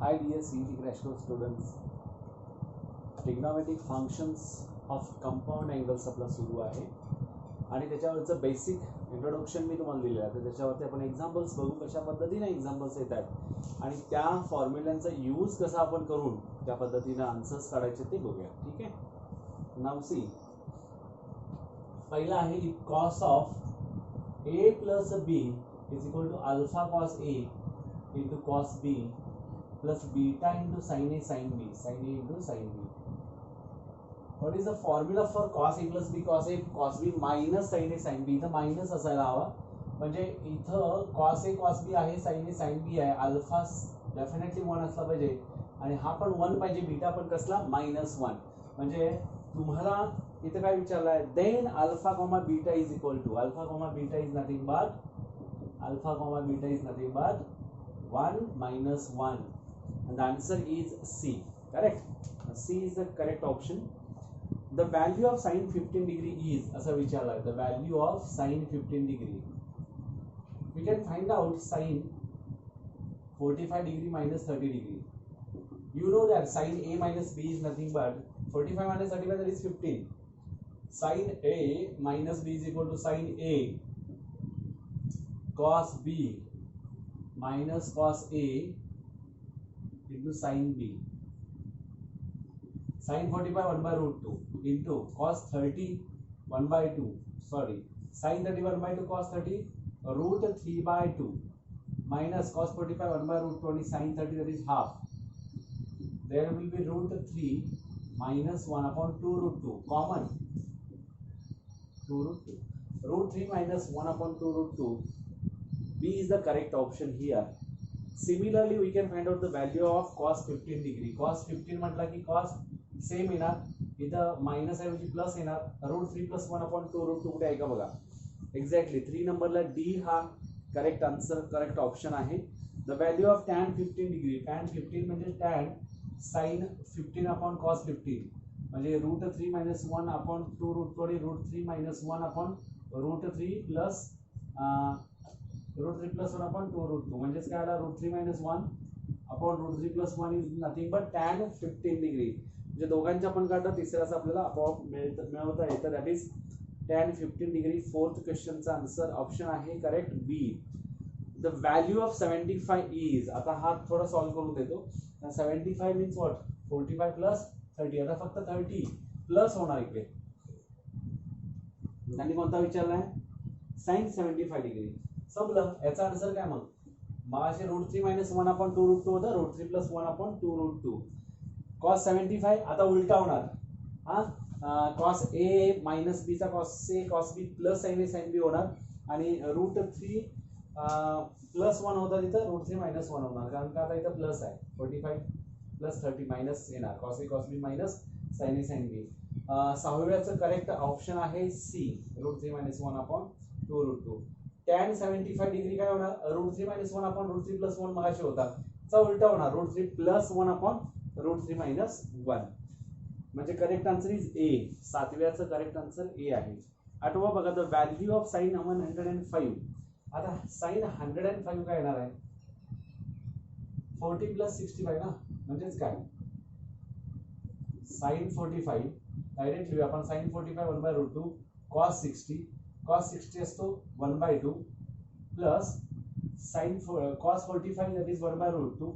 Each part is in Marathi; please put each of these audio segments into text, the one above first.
Hi dear CET crash course students, trigonometric functions of compound angles आपला सुरू आहे आणि त्याच्यावरचं बेसिक इंट्रोडक्शन मी तुम्हाला दिलेलं आहे. तर त्याच्यावरती आपण एक्झाम्पल्स बघू, कशा पद्धतीने एक्झाम्पल्स येतात आणि त्या फॉर्म्युलांचा यूज कसा आपण करून त्या पद्धतीने आन्सर्स काढायचे ते बघूया. ठीक आहे. नाव सी, पहिला आहे if cos of A plus B is equal to alpha cos A into cos B plus beta into sin A sin B, sin A into sin B. What is the formula for cos A plus B cos A cos B minus sin A sin B? इथं मायनस असायला हवा, म्हणजे इथं cos A cos B आहे, sin A sin B आहे, अल्फा डेफिनेटली 1 असला पाहिजे आणि हा पण 1 पाहिजे, बीटा पण कसला -1. म्हणजे तुम्हाला इथं काय विचारलं आहे, then alpha comma beta is equal to alpha comma beta is nothing but 1 minus 1. And the answer is C. Correct. C is the correct option. The value of sin 15 degree is, asa vicharla, the value of sin 15 degree. We can find out sin 45 degree minus 30 degree. You know that sin A minus B is nothing but 45 minus 35, that is 15. Sin A minus B is equal to sin A cos B minus cos A into sin B. Sin 45 1 by root 2 into cos 30 1 by 2. Sorry, sin 30 1 by 2 cos 30 root 3 by 2 minus cos 45 1 by root 20 sin 30, that is half. There will be root 3 minus 1 upon 2 root 2 common. 2 root 2. Root 3 minus 1 upon 2 root 2. B is the correct option here. Similarly, we can find out the value of cos 15 degree. Cos 15 म्हटला की cos सेम येणार, इथं मायनस ऐवजी प्लस येणार, रूट 3 प्लस 1 अपॉन 2 रूट 2 कुठे आहे का बघा. एक्झॅक्टली 3 नंबरला डी हा करेक्ट आन्सर, करेक्ट ऑप्शन आहे. The value of tan 15 degree, tan 15 म्हणजे tan sin 15 अपॉन cos 15 म्हणजे root 3 minus 1 upon 2 root 20 root 3 minus 1 upon root 3 plus root 3 plus 1 upon 2 root 2 म्हणजेच काय आला, root 3 minus 1 upon root 3 plus 1 is nothing but tan 15 degree. म्हणजे दोघांच्या आपण काढलं, तिसऱ्याचं आपल्याला आपोआप मिळवता येतं, that is tan 15 degree. Fourth क्वेश्चनचा आन्सर ऑप्शन आहे correct B. The value of 75 is, आता हा थोडा सॉल्व्ह करून देतो. 75 मीन्स व्हॉट, 45 प्लस 30, आता फक्त 30 प्लस होणार इकडे. त्यांनी कोणता विचारलाय, साइन 75 डिग्री. समजलं याचा आन्सर काय, मग असे रूट 3 मायनस 1 अपॉन 2 रूट 2 होतं, root 3 plus 1 upon 2 root 2. Cos 75 आता उलटा होणार, हा कॉस ए मायनस बी चा cos A cos B plus sine A sine बी होणार आणि रूट 3 प्लस 1 होता, तिथं रूट 3 मायनस 1 होणार, कारण का आता इथं प्लस आहे. 45 प्लस 30 मायनस येणार, cos A cos B minus sine A sine B. सहाव्याचं करेक्ट ऑप्शन आहे C, root 3 minus 1 upon 2 root 2. tan 75 degree काय होणार, root 3 minus 1 upon root 3 plus 1 मगाशी होता, चा उलटा होणार, root 3 plus 1 upon root 3 minus 1. म्हणजे करेक्ट आन्सर इज ए. सातव्याचं करेक्ट आन्सर ए आहे. आठवा बघा, द व्हॅल्यू ऑफ साइन 105. आता साइन 105 काय येणार आहे, 40 प्लस 65 ना, म्हणजेच काय साइन 45 डायरेक्ट लिहूया आपण, sine 45 1 by root 2 cos 60, cos 60 असतो 1 by 2 plus sin cos 45 that is 1 by root 2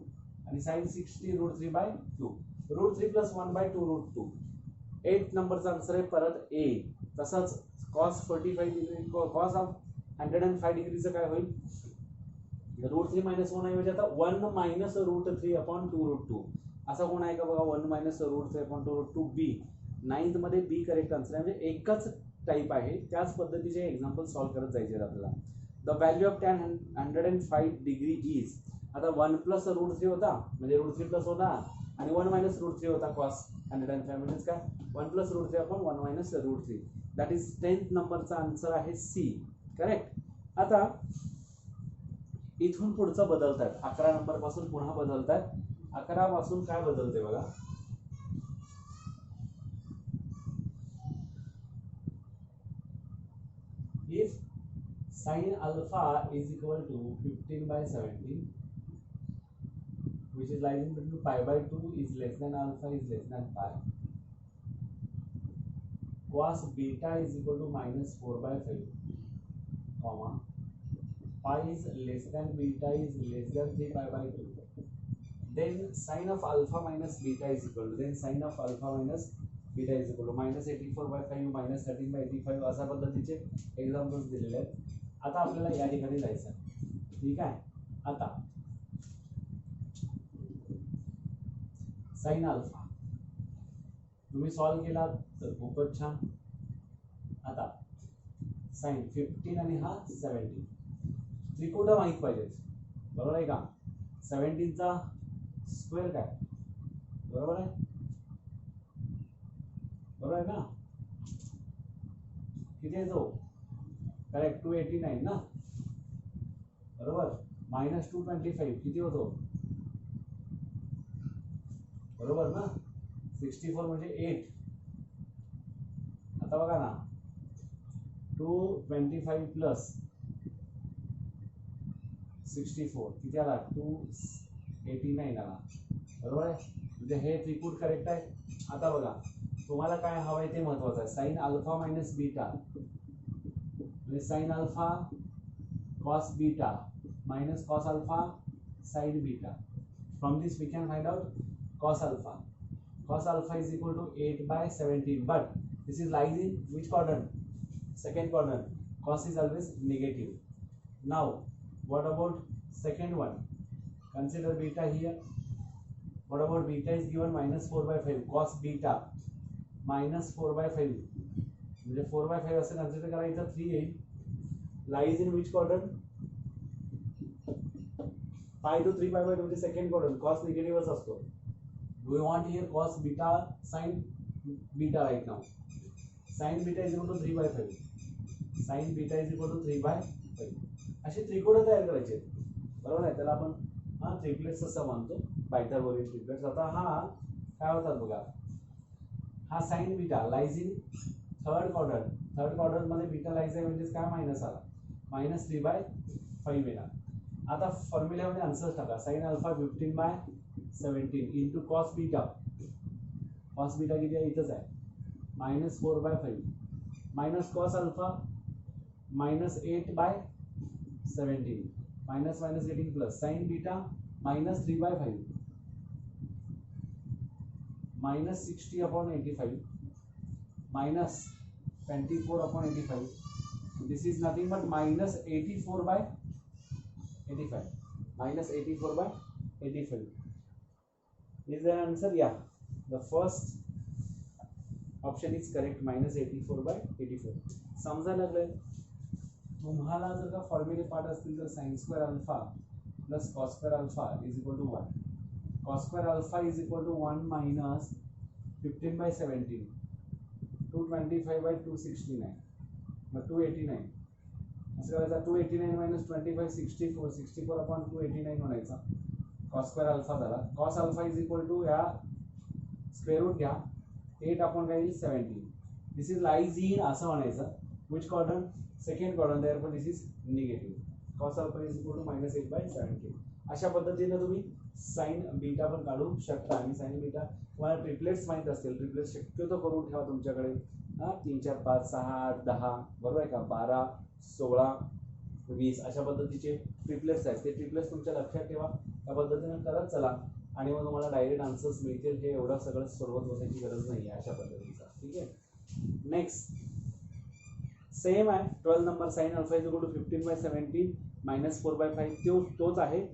आणि sin 60 root 3 by 2, root 3 plus 1 by 2 root 2. 8 नंबरचा आन्सर आहे परत ए. तसंच cos 45 डिग्री, cos ऑफ 105 डिग्रीचं काय होईल, रूट 3 मायनस 1 ऐवजी आता 1 मायनस रूट 3 अपॉन 2 रूट 2 असा कोण आहे का बघा, 1 मायनस रूट 3 अपॉन 2 रूट 2 बी. 9th मध्ये बी करेक्ट आन्सर आहे. म्हणजे एकच टाइप आहे, त्याच पद्धतीचे एक्झाम्पल सॉल्व्ह करत जायचे आपल्याला. The value of tan 105 degree is, आता 1 प्लस रूट 3 होता म्हणजे रूट 3 प्लस होता आणि 1 मायनस रूट 3 होता cos 105 म्हणजेच काय 1 plus root 3 upon 1 minus root 3, that is 10th नंबरचा आन्सर आहे सी. करेक्ट. आता इथून पुढचं बदलतात, 11 नंबर पासून पुन्हा बदलतात. 11 पासून काय बदलते बघा, if sin alpha is equal to 15 by 17 which is lying between pi by 2 is less than alpha is less than pi. Cos beta is equal to minus 4 by 5, comma, pi is less than beta is less than 3 pi by 2. Then sine of alpha minus beta is equal to, minus 84 by 5 minus 13 by 85 अशा पद्धतीचे एक्झाम्पल्स दिलेले आहेत. आता आपल्याला या ठिकाणी जायचं आहे. ठीक आहे. आता साइन अल्फा तुम्ही सॉल्व केला तर खूपच छान. आता साइन 15 आणि हा 17 त्रिकोण माहित पाहिजे, बरोबर आहे का. 17 चा स्क्वेअर काय, बरोबर आहे, बरोबर आहे ना. किती आहे तो, करेक्ट 289 ना, बरोबर. मायनस 225 किती होतो, बरोबर ना. 64 म्हणजे 8. आता बघा ना 225 प्लस 64 किती आला, 289 आला, बरोबर आहे. म्हणजे हे त्रिकूट करेक्ट आहे. आता बघा तुम्हाला काय हवं आहे ते महत्वाचं आहे. साइन अल्फा मायनस बीटा म्हणजे sine alpha cos beta minus cos alpha sin beta. From this we can find out cos alpha. Cos alpha is equal to 8 by 17, but this is lies in which quadrant, second quadrant. Cos is always negative. Now what about second one, consider beta here. What about beta is given minus 4 by 5, cos beta minus 4 by 5 म्हणजे 4 by 5 असे कन्सिडर करायचं. 3 येईल. lies in which quadrant, pi to 3 pi by 2 म्हणजे सेकंड क्वाड्रंट. cos निगेटिव्हच असतो. do you want here cos beta sin beta right now. sin beta is equal to 3 by 5, sin beta is equal to 3 by 5. असे त्रिकोण तयार करायचे, बरोबर आहे. त्याला आपण ट्रिपलेट्स असं म्हणतो, पायथागोरियन ट्रिपलेट्स. आता हा काय होतात बघा, हा sin beta lies in third quadrant. Third quadrant मध्ये बीटा लाइज आहे म्हणजे काय, मायनस आला, मायनस 3 by 5 येणार. आता फॉर्म्युल्यामध्ये आन्सर टाका. Sine alpha 15 by 17 into cos beta. Cos beta किती आहे, इथंच आहे, minus 4 by 5 minus cos alpha minus 8 by 17 minus minus getting plus. Sign beta minus 3 by 5 minus 60 upon 85 minus 24 upon 85. This is nothing but minus 84 by 85, minus 84 by 85. Is there an answer? Yeah, the first option is correct, minus 84 by 84. समजायला लागलं. तुम्हाला जर का फॉर्म्युले पाठ असतील तर sin square alpha plus cos square alpha is equal to 1. cos square alpha is equal to 1 minus 15 by 17, 225 by 269 289. असं करायचा. 289 minus 25 64, 64 upon 289 म्हणायचा. cos स्क्वेअर अल्फा झाला. cos alpha is equal to या स्क्वेअर रूट घ्या, 8 upon काय येईल 17. दिस इज लाइज इन असं म्हणायचं. Which quadrant, second quadrant. Therefore this is negative. cos alpha is equal to minus 8 by 17. अशा पद्धतीने तुम्ही साइन बीटा पण काढू शकता. आणि साइन बीटा तुम्हाला ट्रिपलेट्स माहित असतील, ट्रिपलेट्स शक्यतो करून ठेवा तुमच्याकडे. 3 4 5 6 8 10, बरोबर आहे का, 12 16 20 अशा पद्धतीचे ट्रिपलेट्स आहेत. ते ट्रिपलेट्स तुमच्या लक्षात ठेवा, त्या पद्धतीने करत चला आणि मग तुम्हाला डायरेक्ट आन्सर्स मिळतील. हे एवढं सगळं सोडवत बसायची गरज नाही आहे अशा पद्धतीचा. ठीक आहे. नेक्स्ट सेम आहे 12 number. Sine alpha is equal to 15 by 17 minus 4 by 5 तोच आहे.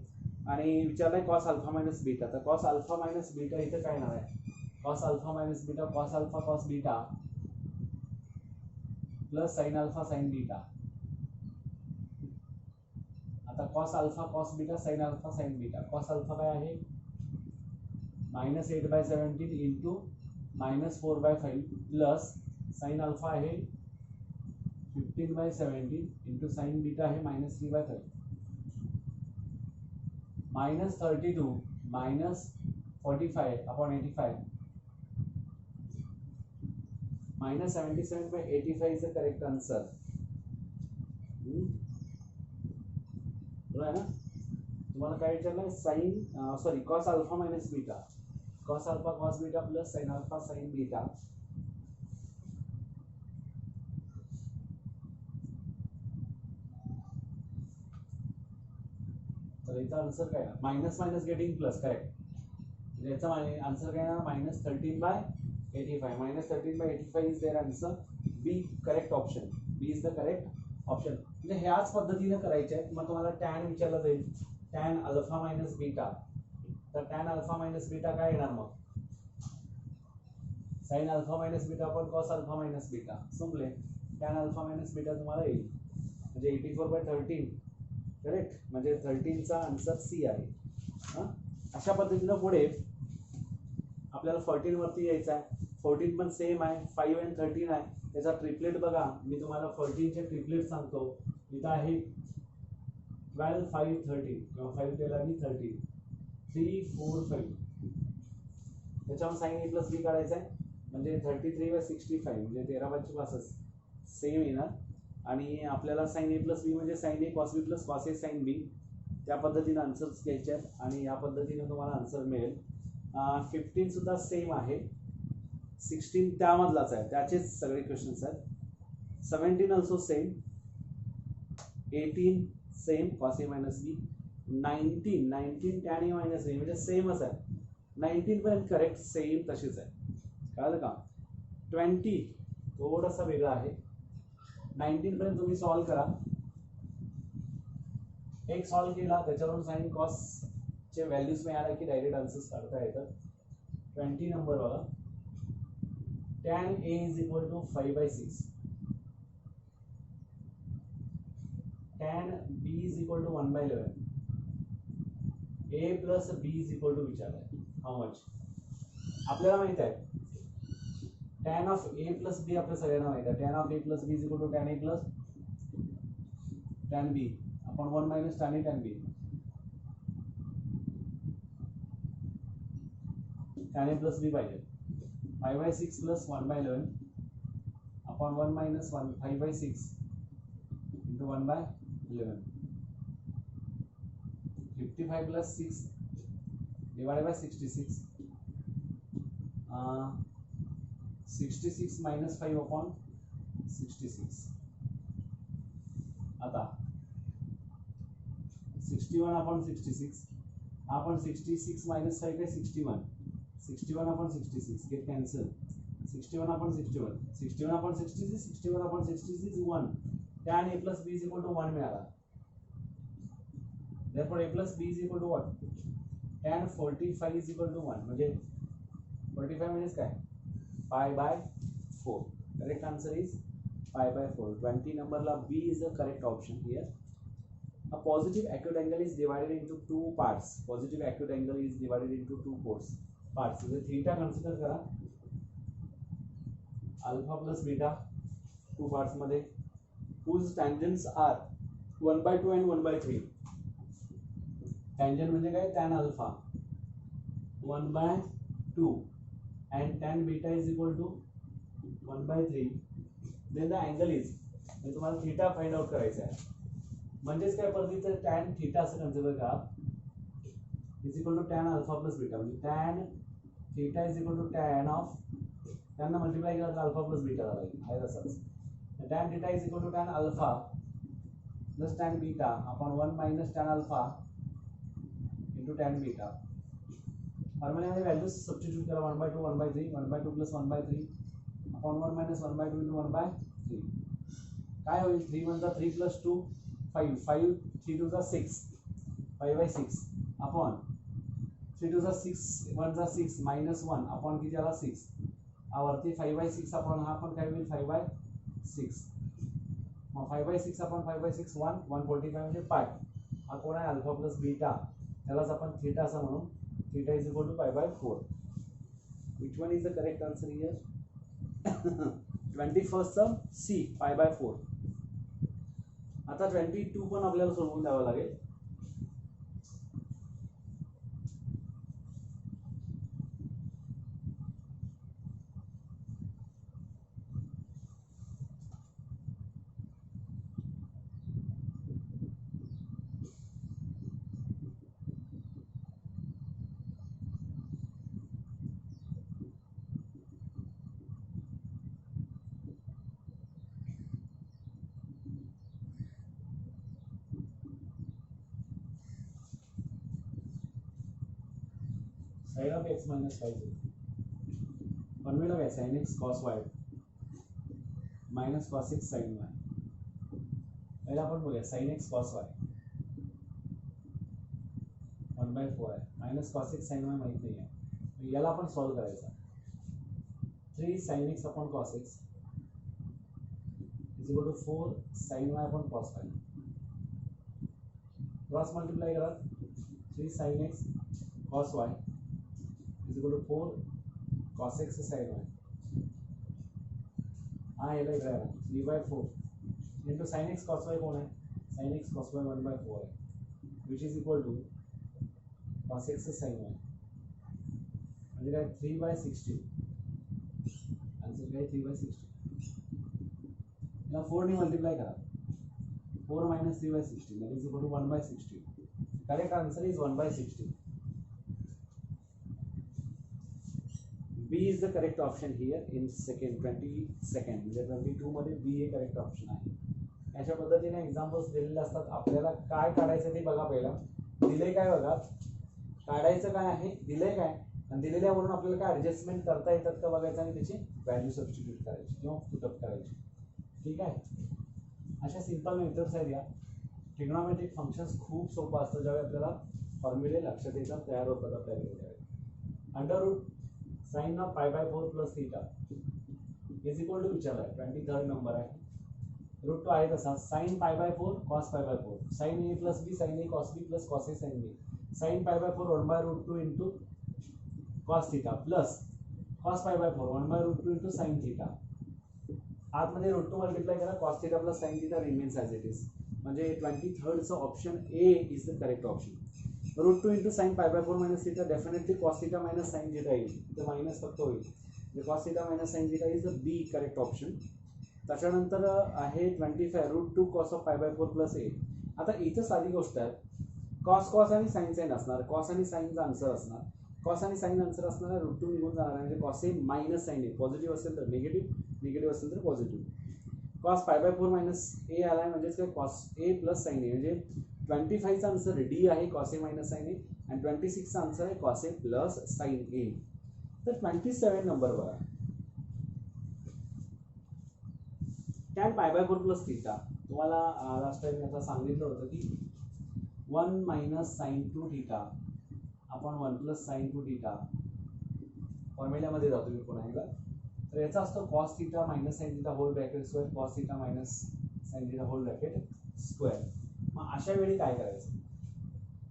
आणि विचारलाय कॉस अल्फा मायनस बीटा. तर कॉस अल्फा मायनस बीटा इथं काय नाव आहे, cos alpha minus beta, cos alpha cos beta plus sine alpha sine beta. आता cos alpha cos beta sine alpha sine beta. Cos alpha काय आहे, minus 8 by 17 into minus 4 by 5 plus sine alpha आहे 15 by 17 इंटू साइन बीटा आहे minus 3 by 5 minus 32 minus 45 upon 85 minus 77 by 85 is the correct answer. बरोबर आहे ना. तुम्हाला काय विचारलंय sine sorry cos alpha minus beta, cos alpha cos beta plus sine alpha sine beta. तर याचा आन्सर काय आहे? Minus minus getting plus, correct. याचा आन्सर काय आहे? Minus 13/85. Minus 13/85 is there answer. B correct option. B is the correct option. म्हणजे ह्याच पद्धतीने करायचे आहे. मग तुम्हाला टॅन विचारलं जाईल, टॅन अल्फा मायनस बीटा. तर टॅन अल्फा मायनस बीटा काय येणार मग? साइन अल्फा मायनस बीटा पण कॉस अल्फा मायनस बीटा. संपले. टॅन अल्फा मायनस बीटा तुम्हाला येईल. म्हणजे 84/13 करेक्ट. म्हणजे 13चा आन्सर सी आहे. अशा पद्धतीनं पुढे आपल्याला 14 वरती यायचं आहे. 14 पण सेम आहे. 5 आणि 13 आहे. त्याचा ट्रिपलेट बघा. मी तुम्हाला 14चे ट्रिपलेट सांगतो. इथं आहे 12 5 13 किंवा 5 12 आणि 13 3 4 5. त्याच्यावर साइन ए प्लस बी काढायचं आहे. म्हणजे 33/65 म्हणजे 13/65 सेम येणार. आणि आपल्याला साइन ए प्लस बी म्हणजे sign A cos B plus cos A sine बी. त्या पद्धतीने आन्सर्स घ्यायचे आहेत आणि या पद्धतीने तुम्हाला आन्सर मिळेल. 15 सुद्धा सेम आहे. 16 त्यामधलाच आहे, त्याचेच सगळे क्वेश्चन्स आहेत. 17 also same. 18 same cos A minus B. 19 tan A minus बी म्हणजे सेमच आहे. 19 पर्यंत करेक्ट सेम तशीच आहे. कळलं का? 20 थोडासा वेगळा आहे. 19 पर्यंत तुम्ही सॉल्व करा. एक सॉल्व केला त्याच्यावरून साइन कॉस चे व्हॅल्यूज मिळाल्या की डायरेक्ट आन्सर्स काढता येतात. 20 नंबर बघा. tan a is equal to 5/6. tan b is equal to 1/11. a plus b is equal to विचारलाय हाऊ मच. आपल्याला माहित आहे tan of a plus b आपल्या सगळ्यांना माहित आहे. tan of a plus b is equal to tan a plus tan b upon 1 minus tan a tan b. tan a plus b पाहिजे. 5/6 plus 1/11 upon 1 minus 1 5/6 into 1/11. 55 plus 6 divided by 66. 66 minus 5 upon 66. आता 61 upon 66. आपण 66 minus 5 काय 61. 61 upon 66 get cancel. 61 upon 61. 61 upon 66. 61 upon 66 1. tan a plus b is equal to 1 मिळाला. Therefore a plus b is equal to what? tan 45 is equal to 1. म्हणजे 45 minus काय? pi/4. Correct answer is pi/4. 20 number ला b is the correct option here. A positive acute angle is divided into two parts. Positive acute angle is divided into two parts. म्हणजे थीटा कन्सिडर करा. अल्फा प्लस बीटा 2 पार्ट्स मध्ये. whose tangents are 1/2 and 1/3. tangent म्हणजे काय? tan alpha 1/2 and tan beta is equal to 1/3. then the angle is, म्हणजे तुम्हाला थीटा फाइंड आउट करायचा आहे. म्हणजेच काय परत तर tan थीटा असं कन्सिडर करा. is equal to tan alpha plus beta. म्हणजे tan theta is equal to tan of त्यांना मल्टिप्लाय केला तर अल्फा प्लस बीटा झाला आहे तसाच. tan theta is equal to tan alpha plus tan beta upon 1 minus tan alpha into tan beta. Formula values substitute करा. 1/2 1/3 1/2 प्लस 1/3 अपॉन 1 मायनस 1/2 इंटू 1/3. काय होईल? 3 1 3 प्लस 2 5 5 3 2 6 5/6 अपॉन 3 2 6 1 6 मायनस 1 अपॉन किती आला 6. हा वरती 5/6 अपॉन हा पण काय होईल 5/6. मग 5/6 अपॉन 5/6 1 145 म्हणजे पाय. हा कोण आहे? Alpha plus beta. त्यालाच आपण थीटा असं म्हणू. Theta is equal to pi/4. Which one is the correct answer here? 21st sum C pi/4. आता 22 पण आपल्याला सोडवून द्यावं लागेल. साइन ऑफ एक्स मायनस काय फॉर्म्युला काय sine X cos Y minus cos X sine Y. पहिला आपण बोलूया साइन एक्स कॉस वाय 1/4 आहे minus cos X sine Y माहित नाही आहे, याला आपण सॉल्व्ह करायचा. 3 sin x upon cos x is equal to 4 sin y upon cos y. Cross multiply करा 3 sin x cos y is equal to 4 cos x sin y. हाँ ये लग रहा है 3/4 into sin x cos y कौन है sin x cos y 1/4 है which is equal to cos x sin y म्हणजे 3/60 आंसर काय 3/60. now 4 ने मल्टीप्लाई करा 4 minus 3/60 that is equal to 1/60. correct answer is 1/60. B is the correct option here in second 22nd म्हणजे 22 मध्ये B हे करेक्ट ऑप्शन आहे. अशा पद्धतीने एक्झाम्पल्स दिलेले असतात. आपल्याला काय काढायचं ते बघा. पहिला दिले काय बघा, काढायचं काय आहे, दिले काय आणि दिलेल्यावरून आपल्याला काय ऍडजस्टमेंट करता येतात का बघायचं आणि त्याची व्हॅल्यू सबस्टिट्यूट करायची किंवा पुटअप करायची. ठीक आहे. अशा सिंपल मेथड्स आहेत या. ट्रिग्नोमेट्रिक फंक्शन्स खूप सोपं असतं ज्यावेळी आपल्याला फॉर्म्युले लक्षात येतात, तयार होतात आपल्याकडे. Under root sine of π/4 plus theta is equal to विचारला आहे 23rd नंबर आहे. रूट टू आहे तसा sine π/4 cos π/4 sine a plus b sine a cos b plus cos a sin b sine π/4 1/√2 into cos theta plus cos π/4 1/√2 into sine theta. आतमध्ये √2 मल्टिप्लाई करा cos theta plus sine theta remains as it is. म्हणजे 23rd option A is the correct option. √2 into sine π/4 minus theta definitely cos theta minus sine theta येईल, इथं मायनस फक्त होईल म्हणजे cos theta minus sine theta is the B correct option. त्याच्यानंतर आहे 25 √2 cos ऑफ π/4 प्लस ए. आता इथं साधी गोष्ट आहे, cos आणि साइन साइन असणार, cos आणि साइनचा आन्सर असणार, cos आणि साइन आन्सर असणार, √2 निघून जाणार म्हणजे cos ए मायनस साइन ए. पॉझिटिव्ह असेल तर निगेटिव्ह, निगेटिव्ह असेल तर पॉझिटिव्ह. cos π/4 मायनस ए आलाय म्हणजेच काय cos ए प्लस साइन ए म्हणजे 25चा आन्सर डी आहे cos ए मायनस साइन ए आणि 26चा आन्सर आहे cos ए प्लस साइन ए. तर 27 नंबर बघा tan π/4 प्लस थीटा. तुम्हाला लास्ट टाइम मी आता सांगितलं होतं की 1 मायनस साइन 2 थीटा आपण 1 प्लस साइन 2 थीटा फॉर्म्युल्यामध्ये जातो मी पुन्हा एकदा. तर याचा असतो cos theta minus sine theta whole bracket square cos theta minus sine theta whole bracket square. मग अशा वेळी काय करायचं,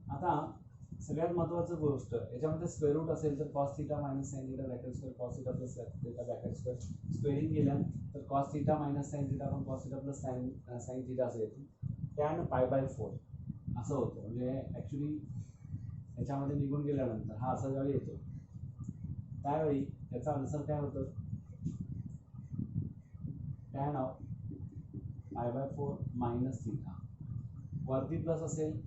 आता सगळ्यात महत्त्वाचं गोष्ट याच्यामध्ये स्क्वेअर रूट असेल तर cos theta minus sine theta bracket square cos theta plus theta bracket square squaring केलं तर cos theta minus sine theta पण cos theta plus sine theta असं येतं. tan π/4 असं होतं म्हणजे ॲक्च्युली याच्यामध्ये निघून गेल्यानंतर हा असा ज्यावेळी येतो त्यावेळी याचा आन्सर काय होतं tan ऑफ π/4 मायनस थीटा. वरती प्लस असेल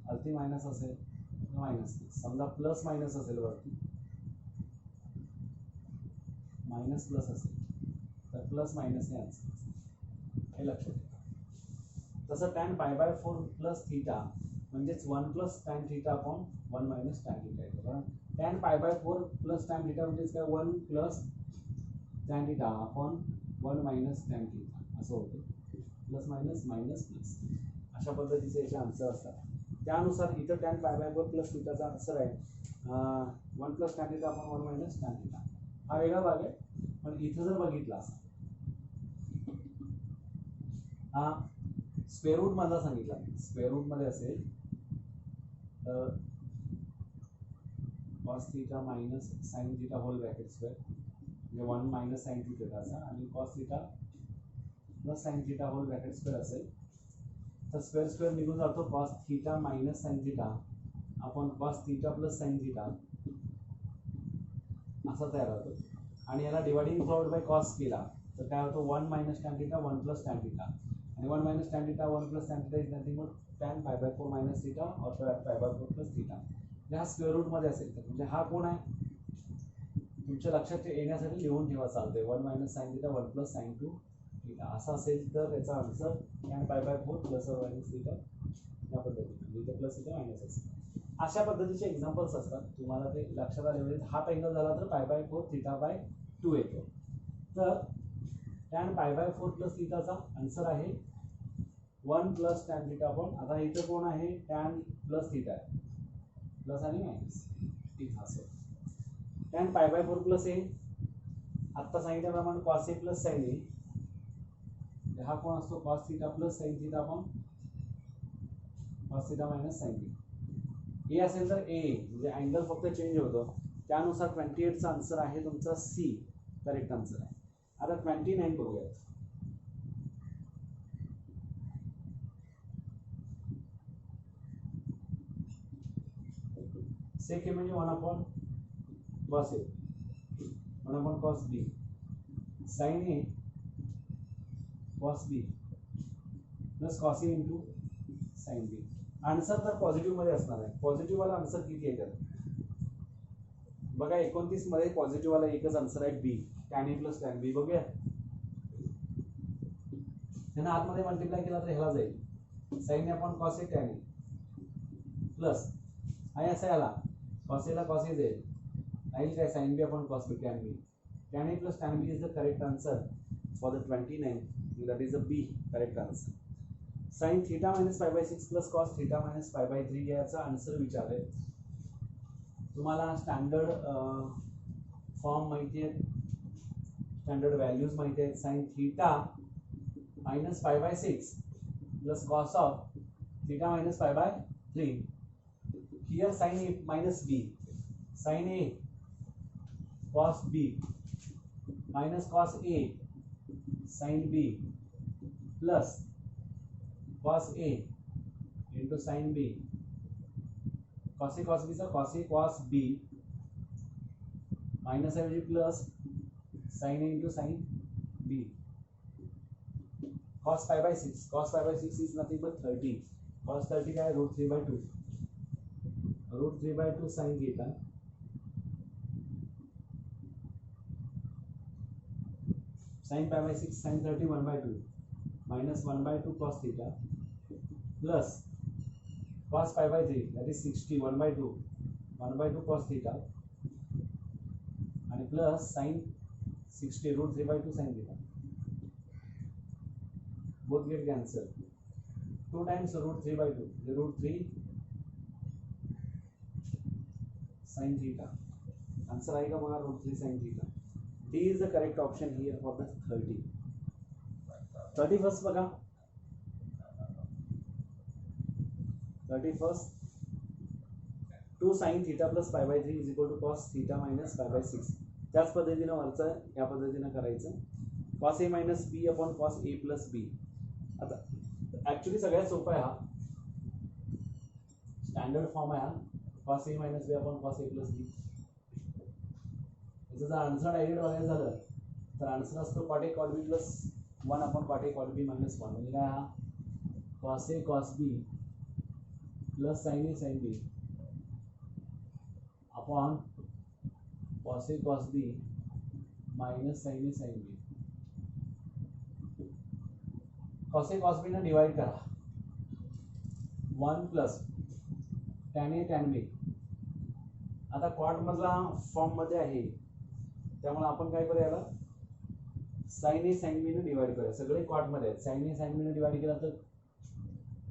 वरती मायनस असेल तर मायनस. समजा प्लस मायनस असेल वरती मायनस प्लस असेल तर प्लस मायनस हे आन्सर हे लक्षात ठेवा. तसं tan π/4 प्लस थीटा म्हणजेच 1 plus tan theta upon 1 minus tan theta येतो. कारण tan π/4 प्लस tan थीटा म्हणजेच काय 1 plus tan theta upon 1 minus tan theta असं होतं. प्लस मायनस मायनस प्लस अशा पद्धतीचे याचे आन्सर असतात. त्यानुसार इथं tan π/4 प्लस थीटाचा आन्सर आहे 1 plus tan theta upon 1 minus tan theta. हा वेगळा भाग आहे. पण इथं जर बघितला हा स्क्वेअर रूट मधला सांगितला, स्क्वेअर रूट मध्ये असेल तर cos theta minus sine theta whole bracket square म्हणजे 1 मायनस साइन थीटाचा आणि cos theta plus sine theta whole bracket square असेल तर स्क्वेअर स्क्वेअर निघून जातो cos theta minus sine theta आपण cos theta plus sine theta असा तयार होतो. आणि याला डिवायडिंग फॉरवर्ड बाय cos केला तर काय होतं 1 minus tan theta 1 plus tan theta आणि 1 minus tan theta 1 plus tan theta is nothing but tan π/4 minus theta और π/4 प्लस थीटा. म्हणजे हा स्क्वेअर रूट मध्ये असेल तर म्हणजे हा कोण आहे तुमच्या लक्षात येण्यासाठी लिहून ठेवा चालतंय 1 minus sine theta 1 plus sine 2 theta असं असेल तर याचा answer tan π/4 plus minus theta या पद्धतीने इथे प्लस इथे मायनस असेल. अशा पद्धतीचे एक्झाम्पल्स असतात, तुम्हाला ते लक्षात आले पाहिजे. हाफ अँगल झाला तर π/4 θ/2 येतो. तर tan π/4 प्लस थीटाचा आन्सर आहे 1 प्लस tan थीटा अपॉन, आता इथं कोण आहे, tan प्लस थीटा आहे, प्लस आणि मायनस इथं असेल. tan π/4 प्लस ए, आत्ता सांगितल्याप्रमाणे cos A plus sin A, हा कोण असतो, cos theta plus sin theta upon cos theta minus sin theta. A असेल तर ए, म्हणजे अँगल फक्त चेंज होतो. त्यानुसार 28चा आन्सर आहे तुमचा सी, करेक्ट आन्सर आहे. आता 29 बघूयात. सेक ए म्हणजे 1 upon cos A, 1 upon cos B, sine A cos B plus cos A into sine B. Answer तर पॉझिटिव्ह मध्ये असणार आहे. पॉझिटिव्ह वाला आन्सर किती येतात बघा, 29 मध्ये पॉझिटिव्ह वाला एकच आन्सर आहे बी, tan ए प्लस tan बी. बघूया, त्यांना आतमध्ये मल्टिप्लाय केला तर ह्याला जाईल, sign A upon cos A tan A plus आणि असा याला कॉस एला कॉस ए जाईल, राहील काय, sine B upon cos B tan B. tan A plus tan B is the correct answer for the 29, that is the B correct answer. Sin theta minus π/6 plus cos theta minus π/3 याचा आन्सर विचारले. तुम्हाला स्टँडर्ड फॉर्म माहिती आहे, स्टँडर्ड व्हॅल्यूज माहिती आहेत. sin theta minus π/6 plus cos of theta minus π/3. Here sin A minus B, sin A cos B minus cos A sin B plus cos A into sin B, cos A cos B चा cos A cos B minus ऐवजी plus sin A into sin B. cos π/6 is nothing but 30. cos 30 काय, √3/2, √3/2 sin theta sin π/6 sin 30 1/2 minus 1/2 cos theta plus cos π/3 that is 60 1/2 cos theta and plus sin 60 √3/2 sin theta. Both get cancelled. 2 times √3/2 √3 sin theta. Answer आएगा बघा √3 sin theta. D is the correct option here for the 30. 31st बघा, 31st 2 sin theta plus π/3 is equal to cos theta minus π/6. त्याच पद्धतीने वरचं या पद्धतीने करायचं, cos A minus B upon cos A plus B. आता ऍक्च्युली सगळ्यात सोपा आहे, हा स्टँडर्ड फॉर्म आहे, हा cos A minus B upon cos A plus B. जर आन्सर डायरेक्ट बघायचं झालं तर आन्सर असतो cot A cot B plus 1 upon cot A cot B minus 1. म्हणजे काय, हा cos A cos B plus sin A sin B upon cos A cos B minus sin A sin B. cos A cos B ने डिवाइड करा, 1 plus tan A tan B. आता cot मधला फॉर्म मध्ये आहे, त्यामुळे आपण काय करूया, याला sin A sin B ने डिवाइड करूया. सगळे कॉट मध्ये आहेत, sin A sin B ने डिवाइड केला तर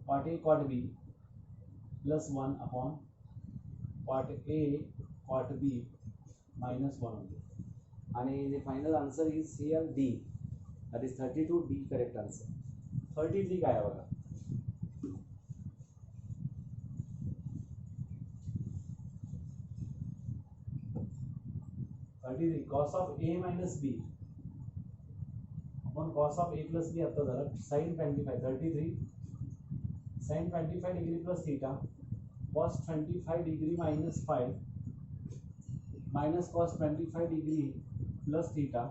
cot A cot B plus 1 upon cot A cot B minus 1 होते. आणि the final answer is here D, that is 32. D correct answer. 33 काय आहे बघा, cos of A minus B upon cos of A plus B आता झालं sin 25. 33 sin 25 degree plus theta cos 25 degree minus 5 minus cos 25 degree plus theta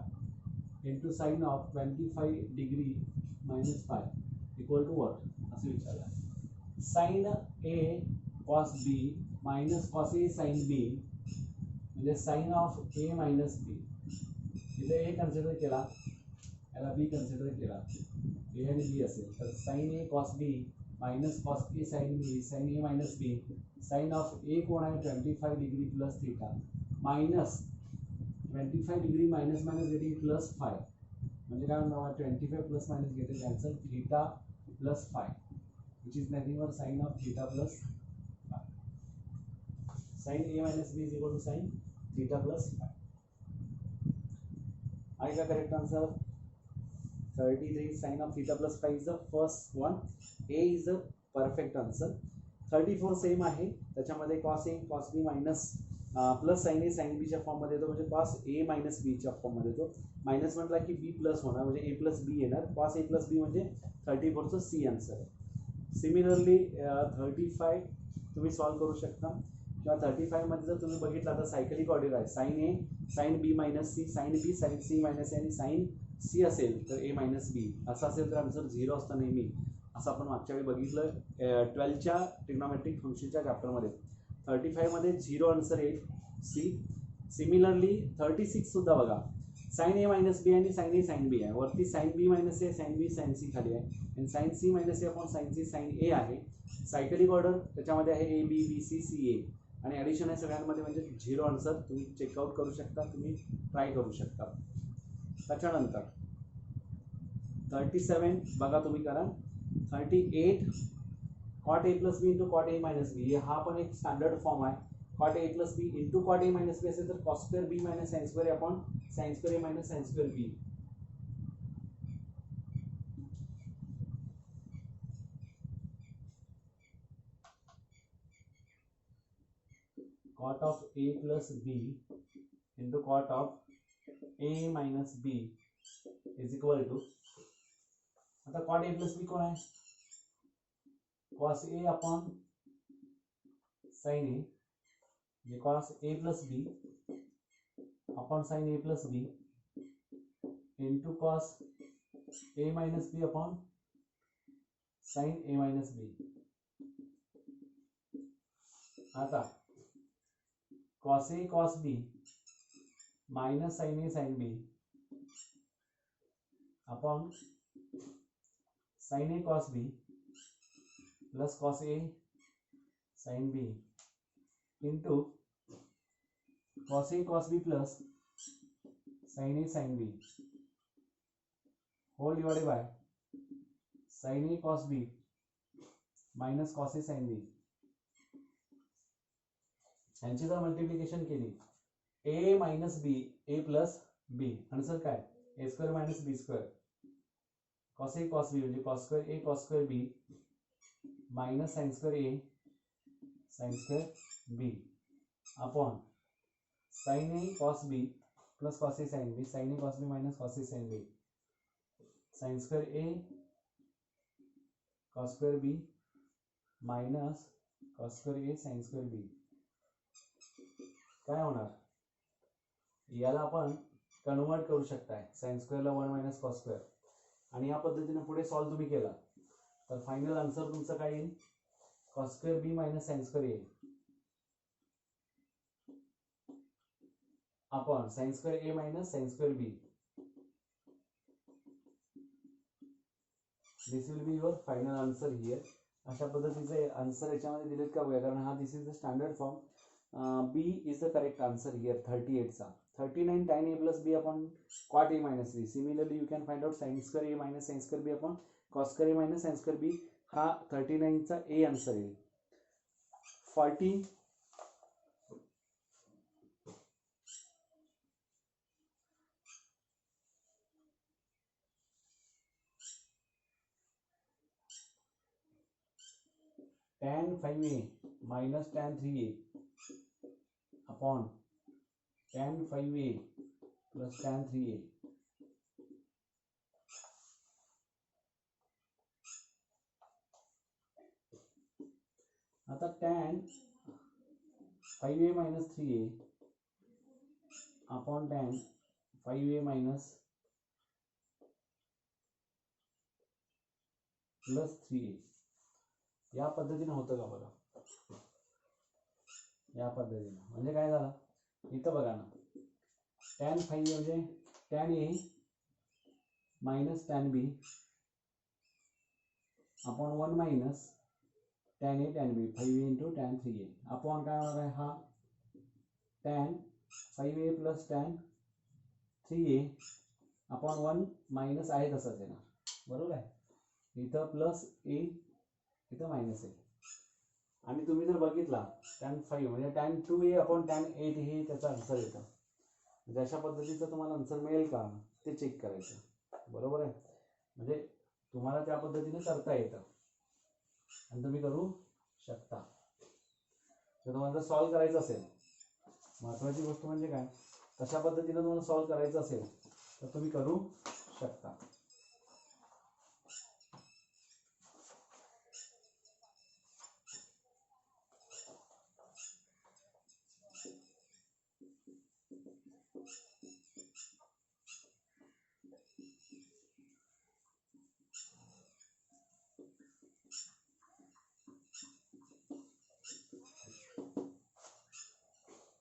into sine of 25 degree minus 5 equal to what असं विचारलं. sin A cos B minus cos A sin B म्हणजे sine of A minus B. इथे A कन्सिडर केला, याला B कन्सिडर केला, A आणि B असेल तर sin A cos B minus cos A sin B sin A minus B sine of A कोण आहे 25 degree plus theta minus 25 degree minus minus getting plus 5 म्हणजे काय म्हणणार 25 plus minus getting cancel theta plus 5 which is nothing but sine of theta plus 5 sine A minus B is equal to sine theta plus 5 I got correct answer 33 sin of theta plus 5 is the first one. A is the perfect answer. 34 same आहे त्याच्यामध्ये cos A cos B minus plus sine A sine B च्या फॉर्म मध्ये येतो म्हणजे cos A मायनस बी च्या फॉर्म मध्ये येतो मायनस म्हटला की B प्लस होणार म्हणजे A प्लस बी येणार cos A प्लस बी म्हणजे 34 चं सी आन्सर आहे सिमिलरली 35 तुम्ही सॉल्व करू शकता किंवा 35 मध्ये जर तुम्ही बघितलं तर सायकलिक ऑर्डर आहे sign A sine B minus C sign B sign C minus ए आणि साइन सी असेल तर ए मायनस बी असं असेल तर आन्सर 0 असतं नेहमी असं आपण मागच्या वेळी बघितलं 12च्या ट्रिग्नोमेट्रिक फंक्शनच्या चॅप्टरमध्ये 35 मध्ये 0 आन्सर येईल सी सिमिलरली 36 सुद्धा बघा साइन ए मायनस बी आणि साइन ए साइन बी आहे वरती साइन बी मायनस ए साइन बी साइन सी खाली आहे आणि साइन सी मायनस ए अपॉन साइन सी साइन ए आहे सायकलिक ऑर्डर त्याच्यामध्ये आहे A B B C C ए आणि ॲडिशन आहे सगळ्यांमध्ये म्हणजे 0 आन्सर तुम्ही चेकआउट करू शकता तुम्ही ट्राय करू शकता त्याच्यानंतर 37 बघा तुम्ही करा 38 cot a plus B into cot A minus B हा पण एक स्टँडर्ड फॉर्म आहे cot a plus B into cot A minus B असेल तर cos square B minus sine square upon sine square A minus sine square B cot of a plus b into cot of a minus b is equal to आता cot a plus b कोण आहे cos a upon sin a म्हणजे cos a plus b upon sin a plus b into cos a minus b upon sin a minus b आता cos a cos b minus sin a sin b upon sin a cos b plus cos a sin b into cos a cos b plus sin a sin b whole divided by sin a cos b minus cos a sin b यांची जर मल्टिप्लिकेशन केली a minus B A plus B answer काय A square minus B square cos A cos B म्हणजे cos square A cos square B minus sine square A sine square B upon sine A cos B plus cos A sine B sine A cos B minus cos A sine B sine square A cos square B minus cos square A sine square B काय होणार याला आपण कन्वर्ट करू शकताय साइन स्क्वेअरला 1 मायनस कॉस स्क्वेअर आणि या पद्धतीने पुढे सॉल्व तुम्ही केला तर फायनल आन्सर तुमचं काय येईल cos square B minus sine square A upon sine square A minus sine square B this will be your final answer here अशा पद्धतीचे आन्सर याच्यामध्ये दिलेत का बघा कारण हा this is the standard form B is the correct answer here 38 चा 39 tan a plus b upon cot a minus b similarly you can find out sin square a minus sin square b upon cos square a minus sin square b हा 39 चा A आन्सर येईल 40 tan 5a minus tan 3a upon tan 5a plus tan 3a आता tan 5a minus 3a upon tan 5a minus plus 3a या पद्धतीने होतं का बघा या पद्धतीने म्हणजे काय झालं इथं बघा ना tan 5 म्हणजे tan a minus tan b upon 1 minus tan A tan B 5A into tan 3A upon काय होणार आहे हा tan 5A plus tan 3A upon 1 minus आहे तसंच येणार, बरोबर आहे. इथं प्लस ए इथं मायनस ए, आणि तुम्ही जर बघितला tan 5 म्हणजे tan 2A अपॉन tan 8 हे त्याचा आन्सर येतं. म्हणजे अशा पद्धतीचं तुम्हाला आन्सर मिळेल का ते चेक करायचं, बरोबर आहे. म्हणजे तुम्हाला त्या पद्धतीने करता येतं आणि तुम्ही करू शकता. तर तुम्हाला जर सॉल्व करायचं असेल, महत्त्वाची गोष्ट म्हणजे काय, तशा पद्धतीने तुम्हाला सॉल्व करायचं असेल तर तुम्ही करू शकता.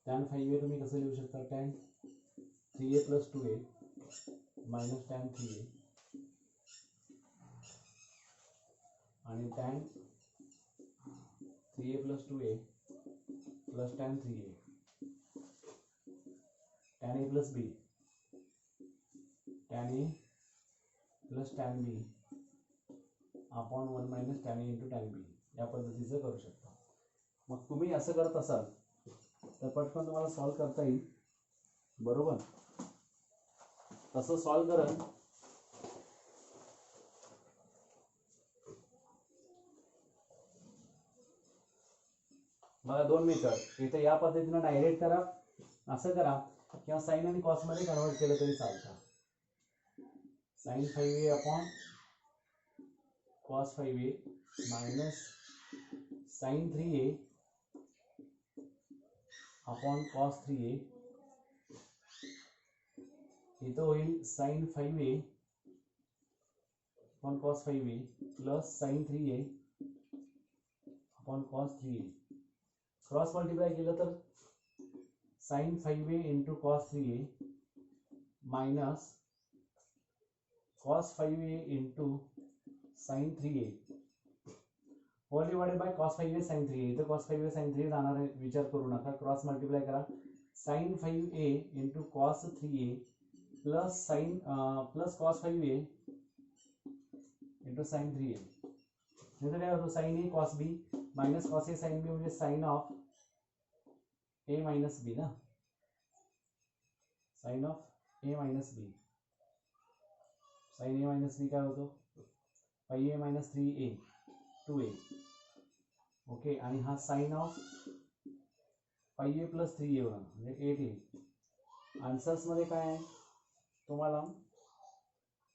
tan 5A तुम्ही कसं लिहू शकता, tan 3A plus 2A minus tan 3A आणि tan 3A plus 2A plus tan 3A tan A plus B tan A plus tan B upon 1 minus tan A into tan B या पद्धतीचं करू शकता. मग तुम्ही असं करत असाल तर पटकन तुम्हाला सॉल्व करता येईल, बरोबर. तसं सॉल्व करा. मला 2 मेथड इथे या पद्धतीने डायरेक्ट करा, असं करा, किंवा साइन आणि कॉस मध्ये कन्वर्ट केलं तरी चालतं. sin 5A upon cos 5A minus sin 3A upon cos 3A इथं होईल sin 5A upon cos 5A plus sin 3A upon cos 3A. Cross multiply केलं तर sin 5A into cos 3A minus cos 5A into sin 3A whole divided by cos 5A sin 3A. इथं cos 5A sin 3A जाणार आहे, विचार करू नका, क्रॉस मल्टिप्लाय करा. sin 5A into cos 3A plus sin plus cos 5A into sin 3A. इथं काय होतं, sin A cos B minus cos A sin B म्हणजे sin of A minus B ना, sin of A minus B. sin A minus B काय होतो 5A minus 3A 2A. Okay, आणि हा sign of 5A plus 3A होणार म्हणजे 8A. आन्सर्स मध्ये काय आहे तुम्हाला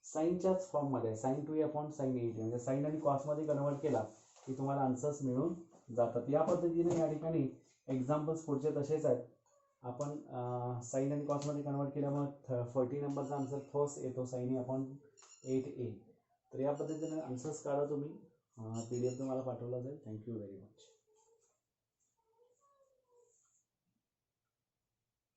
साईनच्याच फॉर्म मध्ये साइन 2A अपॉन साइन 8 म्हणजे साइन आणि कॉस मध्ये कन्वर्ट केला की तुम्हाला आन्सर्स मिळून जातात. या पद्धतीने या ठिकाणी एक्झाम्पल्स पुढचे तसेच आहेत. आपण साइन आणि कॉस मध्ये कन्वर्ट केल्यामुळे 40 नंबरचा आन्सर फर्स्ट येतो साइन A अपॉन 8A. तर या पद्धतीने आन्सर्स काढा तुम्ही. PDF तुम्हाला पाठवला जाईल. Thank you very much.